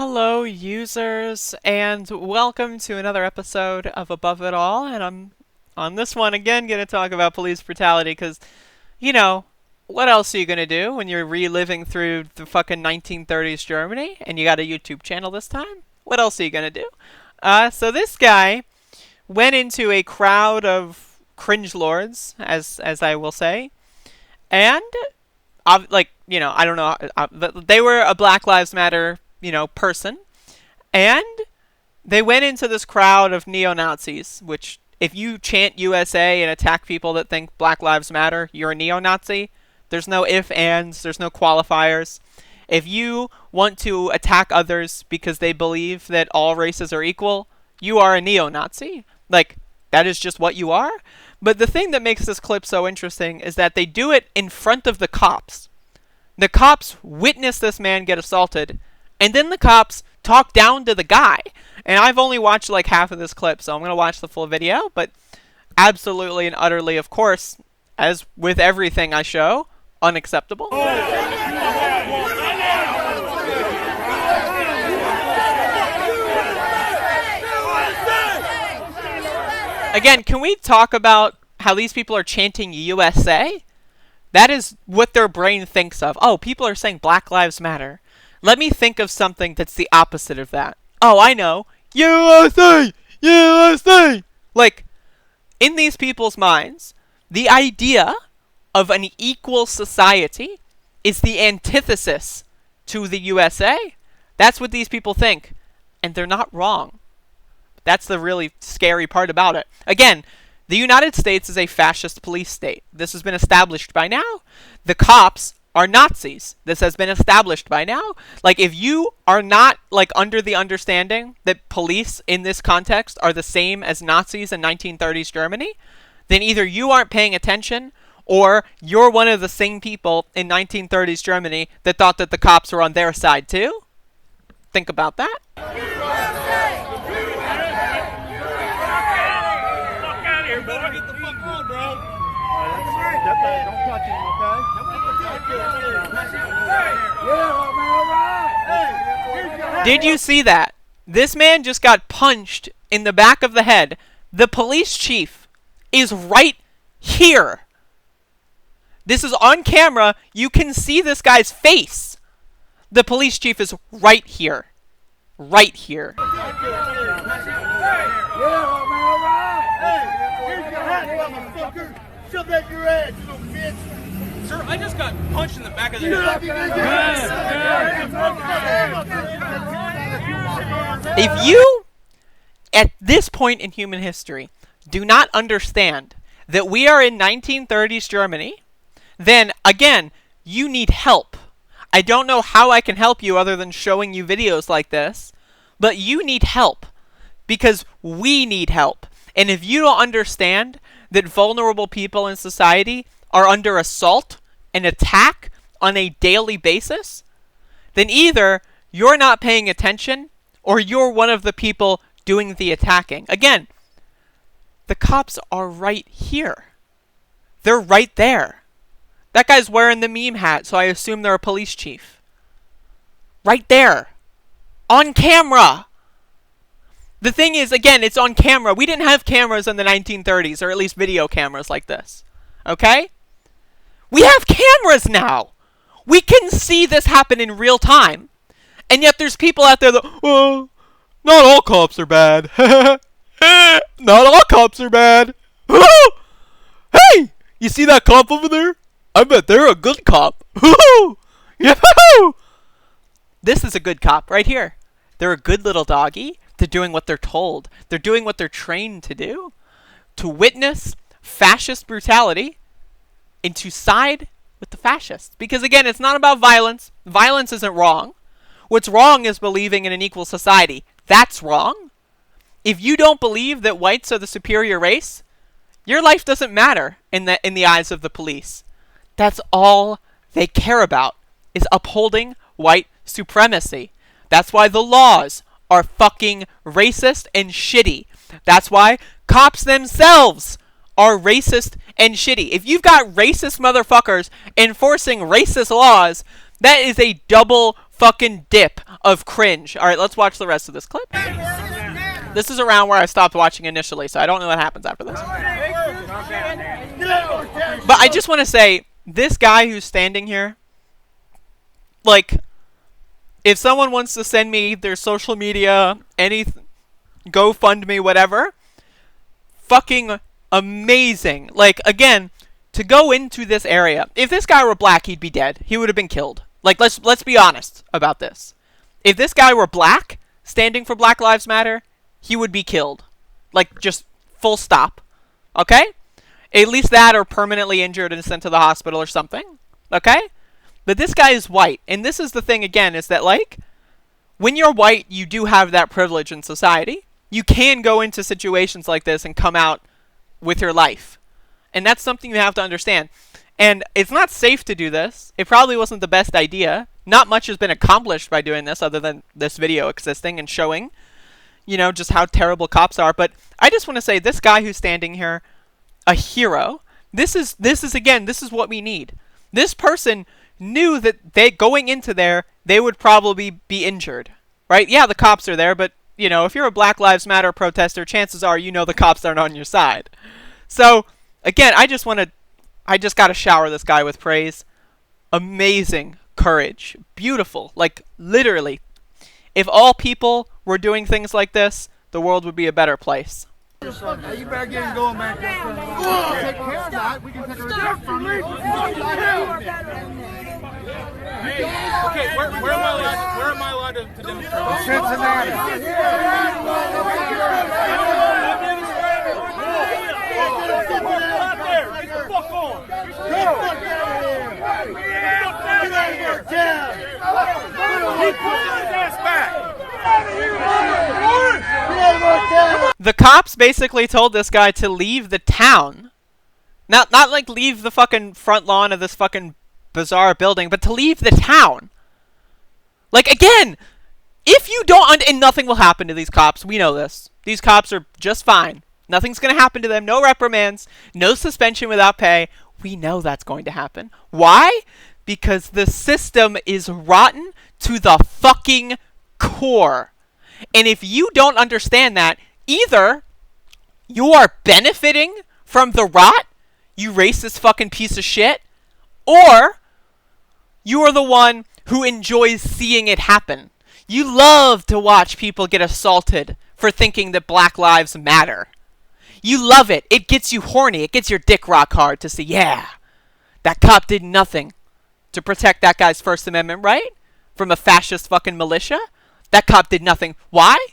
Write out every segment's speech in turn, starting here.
Hello, users, and welcome to another episode of Above It All. And I'm on this one again going to talk about police brutality because, what else are you going to do when you're reliving through the fucking 1930s Germany and you got a YouTube channel this time? What else are you going to do? So this guy went into a crowd of cringe lords, as I will say, and I don't know, they were a Black Lives Matter person, and they went into this crowd of neo-Nazis, which if you chant USA and attack people that think Black Lives Matter, you're a neo-Nazi. There's no ifs, ands, there's no qualifiers. If you want to attack others because they believe that all races are equal, you are a neo-Nazi. Like, that is just what you are. But the thing that makes this clip so interesting is that they do it in front of the cops. The cops witness this man get assaulted, and then the cops talk down to the guy. And I've only watched like half of this clip, so I'm going to watch the full video. But absolutely and utterly, of course, as with everything I show, unacceptable. Again, can we talk about how these people are chanting USA? That is what their brain thinks of. Oh, people are saying Black Lives Matter. Let me think of something that's the opposite of that. Oh, I know. USA! USA! Like, in these people's minds, the idea of an equal society is the antithesis to the USA. That's what these people think. And they're not wrong. That's the really scary part about it. Again, the United States is a fascist police state. This has been established by now. The cops are Nazis. This has been established by now. Like, if you are not, like, under the understanding that police in this context are the same as Nazis in 1930s Germany, then either you aren't paying attention or you're one of the same people in 1930s Germany that thought that the cops were on their side too. Think about that. Don't touch him, okay? Did you see that? This man just got punched in the back of the head. The police chief is right here. This is on camera. You can see this guy's face. The police chief is right here. Right here. Shove that in your ass, you little bitch! Sir, I just got punched in the back of the head. If you, at this point in human history, do not understand that we are in 1930s Germany, then, again, you need help. I don't know how I can help you other than showing you videos like this, but you need help because we need help. And if you don't understand that vulnerable people in society are under assault and attack on a daily basis, then either you're not paying attention or you're one of the people doing the attacking. Again, the cops are right here. They're right there. That guy's wearing the meme hat, so I assume they're a police chief. Right there. On camera. The thing is, again, it's on camera. We didn't have cameras in the 1930s, or at least video cameras like this. Okay? We have cameras now! We can see this happen in real time. And yet there's people out there that, oh, not all cops are bad. Not all cops are bad. Hey! You see that cop over there? I bet they're a good cop. This is a good cop right here. They're a good little doggy. They're doing what they're told. They're doing what they're trained to do. To witness fascist brutality and to side with the fascists. Because again, it's not about violence. Violence isn't wrong. What's wrong is believing in an equal society. That's wrong. If you don't believe that whites are the superior race, your life doesn't matter in the eyes of the police. That's all they care about, is upholding white supremacy. That's why the laws are fucking racist and shitty. That's why cops themselves are racist and shitty. If you've got racist motherfuckers enforcing racist laws, that is a double fucking dip of cringe. All right, let's watch the rest of this clip. This is around where I stopped watching initially, so I don't know what happens after this. But I just want to say, this guy who's standing here, like, if someone wants to send me their social media, any GoFundMe, whatever, fucking amazing. Like, again, to go into this area, if this guy were black, he'd be dead. He would have been killed. Like, let's be honest about this. If this guy were black, standing for Black Lives Matter, he would be killed. Like, just full stop. Okay? At least that, or permanently injured and sent to the hospital or something. Okay? But this guy is white. And this is the thing, again, is that, like, when you're white, you do have that privilege in society. You can go into situations like this and come out with your life. And that's something you have to understand. And it's not safe to do this. It probably wasn't the best idea. Not much has been accomplished by doing this other than this video existing and showing, you know, just how terrible cops are. But I just want to say, this guy who's standing here, a hero. This is what we need. This person knew that going into there, they would probably be injured, right? Yeah, the cops are there, but, you know, if you're a Black Lives Matter protester, chances are you know the cops aren't on your side. So, again, I just got to shower this guy with praise. Amazing courage. Beautiful. Like, literally. If all people were doing things like this, the world would be a better place. You better get him going, man. Take care of that. We can take care of Okay, where am I allowed to demonstrate? Cincinnati. Get the fuck on! He put his ass back! The cops basically told this guy to leave the town. Not like leave the fucking front lawn of this fucking bizarre building, but to leave the town. Like, again, if you don't, and nothing will happen to these cops, we know this. These cops are just fine. Nothing's going to happen to them. No reprimands. No suspension without pay. We know that's going to happen. Why? Because the system is rotten to the fucking core. And if you don't understand that, either you are benefiting from the rot, you racist fucking piece of shit, or you are the one who enjoys seeing it happen. You love to watch people get assaulted for thinking that Black Lives matter. You love it. It gets you horny. It gets your dick rock hard to see, yeah, that cop did nothing to protect that guy's First Amendment right from a fascist fucking militia. That cop did nothing. Why?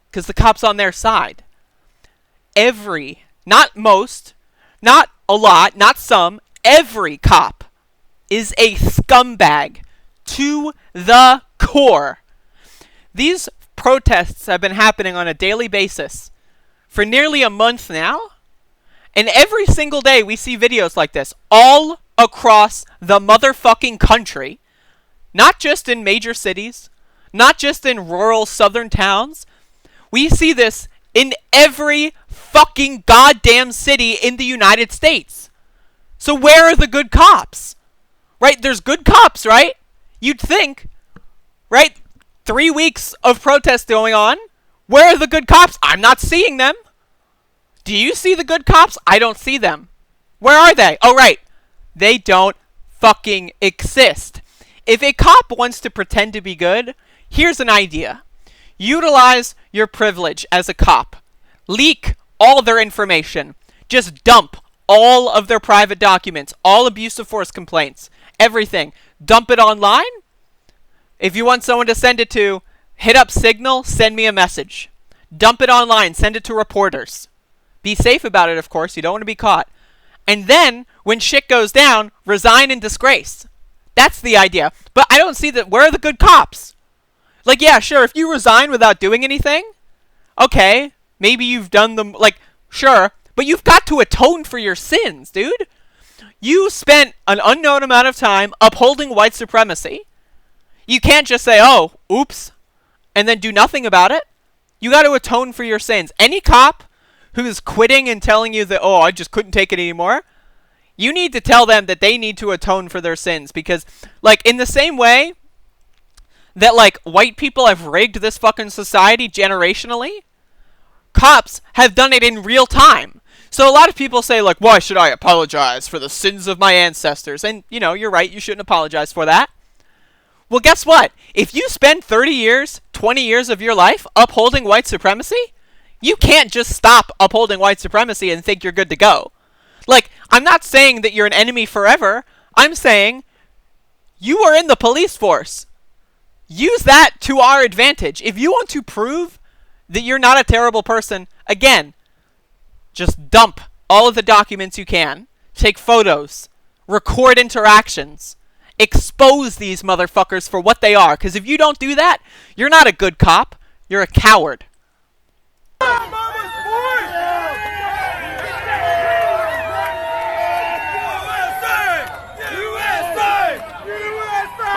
Because the cop's on their side. Every, not most, not a lot, not some, every cop is a scumbag to the core. These protests have been happening on a daily basis for nearly a month now, and every single day we see videos like this all across the motherfucking country, not just in major cities, not just in rural southern towns. We see this in every fucking goddamn city in the United States. So where are the good cops? Right? There's good cops, right? You'd think, right? 3 weeks of protests going on. Where are the good cops? I'm not seeing them. Do you see the good cops? I don't see them. Where are they? Oh, right. They don't fucking exist. If a cop wants to pretend to be good, here's an idea. Utilize your privilege as a cop. Leak all their information. Just dump all of their private documents, all abuse of force complaints, everything. Dump it online. If you want someone to send it to, hit up Signal, send me a message. Dump it online, send it to reporters. Be safe about it, of course. You don't want to be caught. And then, when shit goes down, resign in disgrace. That's the idea. But I don't see that. Where are the good cops? Like, yeah, sure, if you resign without doing anything, okay, maybe you've done them, like, sure, but you've got to atone for your sins, dude. You spent an unknown amount of time upholding white supremacy. You can't just say, oh, oops, and then do nothing about it. You got to atone for your sins. Any cop who's quitting and telling you that, oh, I just couldn't take it anymore, you need to tell them that they need to atone for their sins. Because, like, in the same way that, like, white people have rigged this fucking society generationally? Cops have done it in real time. So a lot of people say, like, why should I apologize for the sins of my ancestors? And, you know, you're right, you shouldn't apologize for that. Well, guess what? If you spend 30 years, 20 years of your life upholding white supremacy, you can't just stop upholding white supremacy and think you're good to go. Like, I'm not saying that you're an enemy forever. I'm saying you are in the police force. Use that to our advantage. If you want to prove that you're not a terrible person, again, just dump all of the documents you can. Take photos. Record interactions. Expose these motherfuckers for what they are. Because if you don't do that, you're not a good cop. You're a coward.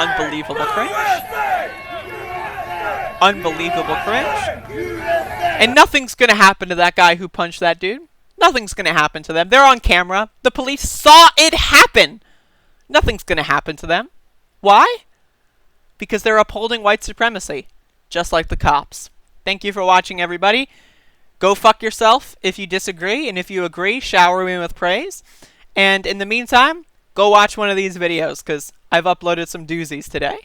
Unbelievable cringe. Unbelievable cringe. And nothing's gonna happen to that guy who punched that dude. Nothing's gonna happen to them. They're on camera. The police saw it happen. Nothing's gonna happen to them. Why? Because they're upholding white supremacy. Just like the cops. Thank you for watching, everybody. Go fuck yourself if you disagree. And if you agree, shower me with praise. And in the meantime, go watch one of these videos, because I've uploaded some doozies today.